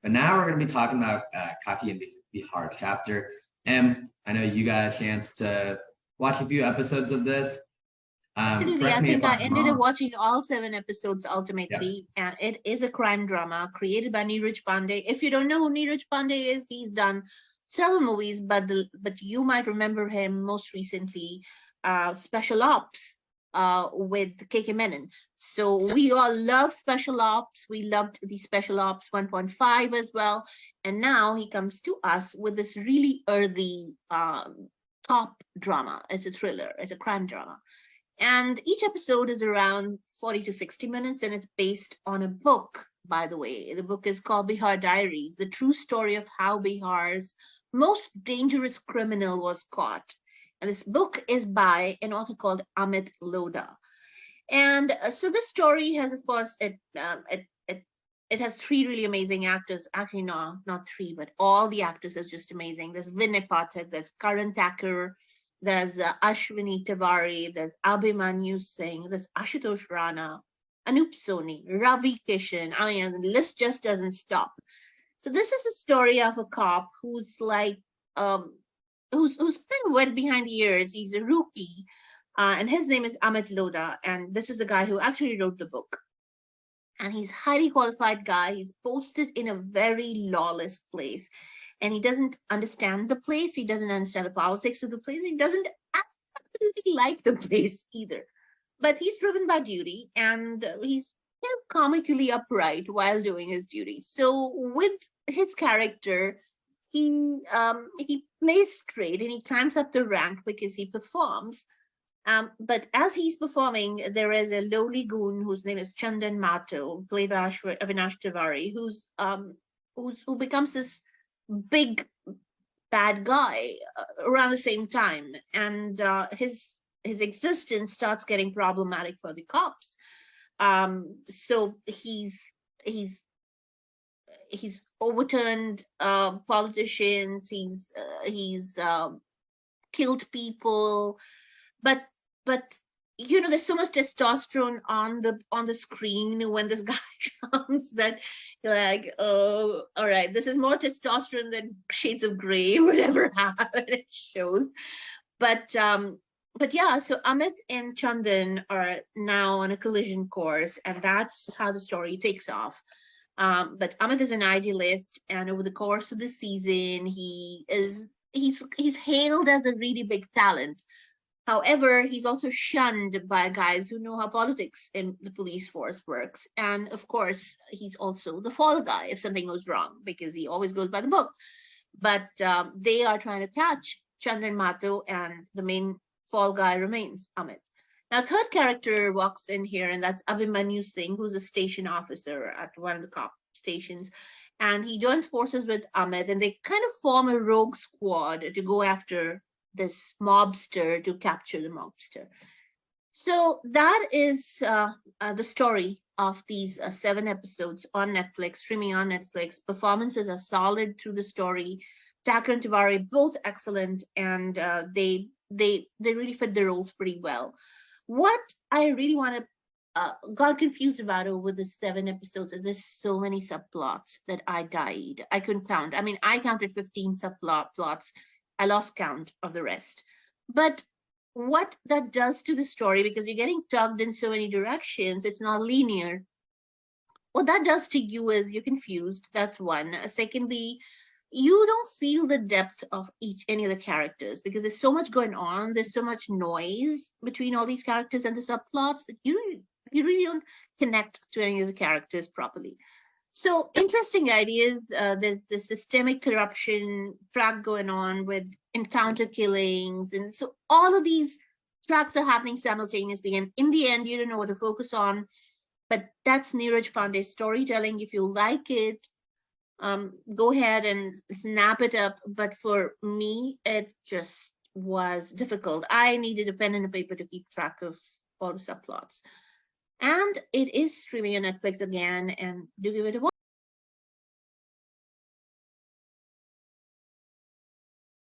But now we're going to be talking about Khakee and Bihar chapter. And I know you got a chance to watch a few episodes of this. Absolutely. I think I ended up watching all 7 episodes ultimately. Yeah. And it is a crime drama created by Neeraj Pandey. If you don't know who Neeraj Pandey is, he's done several movies, but you might remember him most recently, Special Ops with Khakee Menon. So we all love Special Ops. We loved the Special Ops 1.5 as well. And now he comes to us with this really earthy cop drama. It's a thriller. It's a crime drama. And each episode is around 40 to 60 minutes, and it's based on a book, by the way. The book is called Bihar Diaries, the true story of how Bihar's most dangerous criminal was caught. And this book is by an author called Amit Lodha. And so this story has, of course, it has 3 really amazing actors. Actually, no, not 3, but all the actors are just amazing. There's Vinay Pathak, there's Karan Tacker, there's Ashwini Tiwari, there's Abhimanyu Singh, there's Ashutosh Rana, Anup Soni, Ravi Kishan. I mean, the list just doesn't stop. So this is a story of a cop who's like, who's kind of wet behind the ears. He's a rookie, and his name is Amit Lodha, and this is the guy who actually wrote the book. And he's a highly qualified guy. He's posted in a very lawless place. And he doesn't understand the place. He doesn't understand the politics of the place. He doesn't absolutely like the place either. But he's driven by duty, and he's kind of comically upright while doing his duty. So with his character, he plays straight and he climbs up the rank because he performs. But as he's performing, there is a lowly goon whose name is Chandan Mato, played by Avinash Tiwari, who becomes this big bad guy around the same time, and his existence starts getting problematic for the cops. So he's overturned politicians. He's killed people, but you know, there's so much testosterone on the screen when this guy comes that you're like, oh, all right, this is more testosterone than Shades of Grey would ever have. It shows. But yeah, so Amit and Chandan are now on a collision course, and that's how the story takes off. But Amit is an idealist, and over the course of the season, he's hailed as a really big talent. However, he's also shunned by guys who know how politics in the police force works. And of course, he's also the fall guy if something goes wrong, because he always goes by the book. But they are trying to catch Chandan Mato, and the main fall guy remains Amit. Now, third character walks in here, and that's Abhimanyu Singh, who's a station officer at one of the cop stations. And he joins forces with Amit, and they kind of form a rogue squad to go after this mobster, to capture the mobster. So that is the story of these 7 episodes on Netflix, streaming on Netflix. Performances are solid through the story. Tacker and Tiwari, both excellent, and they really fit the roles pretty well. What I really want to got confused about over the 7 episodes is there's so many subplots that I died. I couldn't count. I mean, I counted 15 subplots. I lost count of the rest. But what that does to the story, because you're getting tugged in so many directions, it's not linear. What that does to you is you're confused. That's one. Secondly, you don't feel the depth of any of the characters, because there's so much going on. There's so much noise between all these characters and the subplots that you really don't connect to any of the characters properly. So interesting ideas. There's the systemic corruption track going on with encounter killings. And so all of these tracks are happening simultaneously. And in the end, you don't know what to focus on. But that's Neeraj Pandey's storytelling. If you like it, go ahead and snap it up. But for me, it just was difficult. I needed a pen and a paper to keep track of all the subplots. And it is streaming on Netflix again, and do give it a watch.